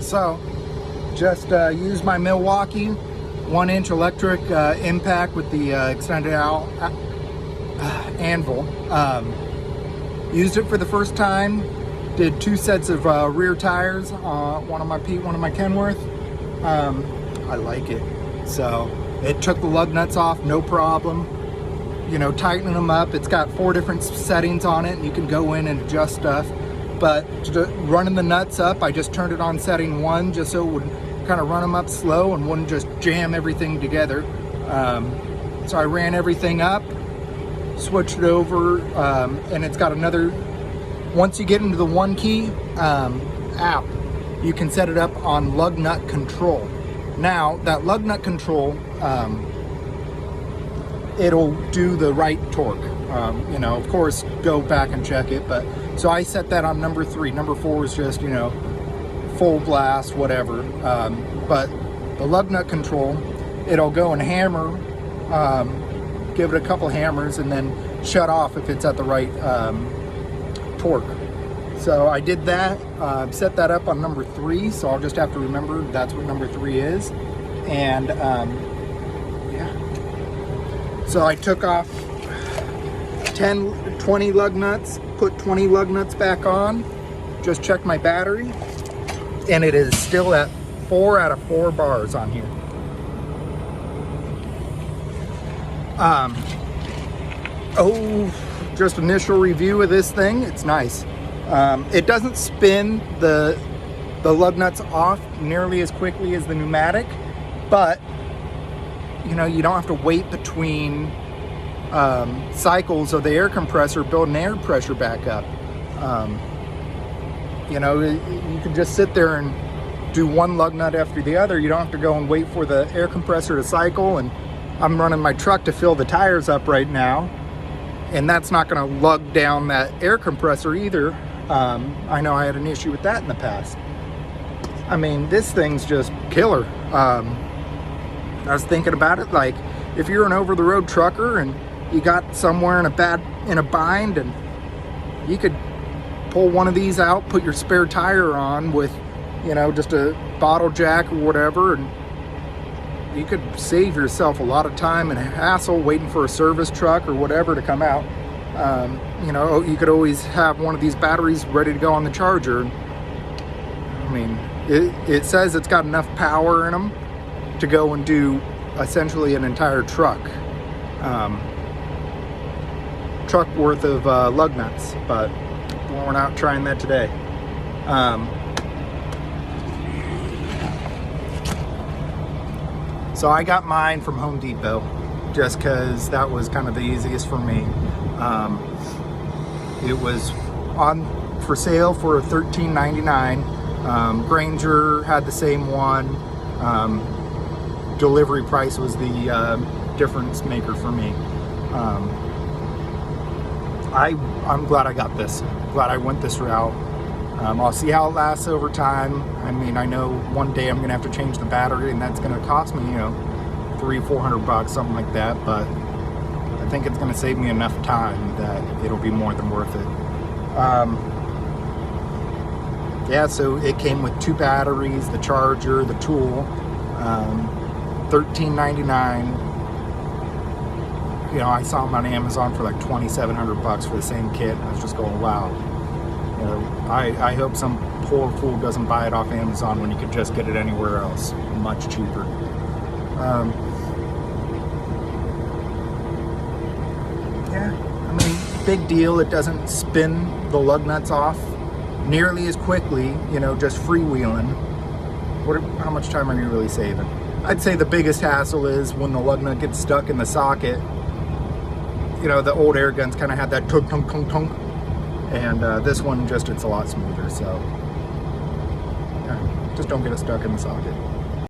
So just used my Milwaukee 1-inch electric impact with the extended out anvil. Used it for the first time. Did 2 sets of rear tires, one on my Pete, one on my Kenworth. I like it. So it took the lug nuts off, no problem. You know, tightening them up. It's got 4 different settings on it, and you can go in and adjust stuff. But running the nuts up, I just turned it on setting 1 just so it would kind of run them up slow and wouldn't just jam everything together. So I ran everything up, switched it over, and it's got another, once you get into the 1 key app, you can set it up on lug nut control. Now that lug nut control, it'll do the right torque. You know, of course, go back and check it, but so I set that on number 3. Number 4 is just, you know, full blast, whatever. But the lug nut control, it'll go and hammer, give it a couple hammers, and then shut off if it's at the right torque. So I did that, set that up on number 3, so I'll just have to remember that's what number 3 is. And yeah, so I took off 20 lug nuts, put 20 lug nuts back on, just checked my battery, and it is still at 4 out of 4 bars on here. Just initial review of this thing, it's nice. It doesn't spin the lug nuts off nearly as quickly as the pneumatic, but you know, you don't have to wait between cycles of the air compressor building air pressure back up. You know, you can just sit there and do one lug nut after the other. You don't have to go and wait for the air compressor to cycle. And I'm running my truck to fill the tires up right now, and that's not going to lug down that air compressor either. I know I had an issue with that in the past. I mean, this thing's just killer. I was thinking about it, like if you're an over-the-road trucker and you got somewhere in a bind, and you could pull one of these out, put your spare tire on with, you know, just a bottle jack or whatever, and you could save yourself a lot of time and hassle waiting for a service truck or whatever to come out. You know, you could always have one of these batteries ready to go on the charger. I mean, it says it's got enough power in them to go and do essentially an entire truck worth of lug nuts, but we're not trying that today. So I got mine from Home Depot just because that was kind of the easiest for me. It was on for sale for $13.99. Granger had the same one. Delivery price was the difference maker for me. I'm glad I got this. Glad I went this route. I'll see how it lasts over time. I mean, I know one day I'm gonna have to change the battery, and that's gonna cost me, you know, $300-400 bucks, something like that. But I think it's gonna save me enough time that it'll be more than worth it. Yeah, so it came with 2 batteries, the charger, the tool, $13.99. You know, I saw them on Amazon for like $2,700 for the same kit. I was just going, wow. You know, I hope some poor fool doesn't buy it off Amazon when you could just get it anywhere else, much cheaper. Yeah, I mean, big deal. It doesn't spin the lug nuts off nearly as quickly, you know, just freewheeling. How much time are you really saving? I'd say the biggest hassle is when the lug nut gets stuck in the socket. You know, the old air guns kind of had that tunk, tunk, tunk, tunk. And this one, just, it's a lot smoother. So, yeah, just don't get it stuck in the socket.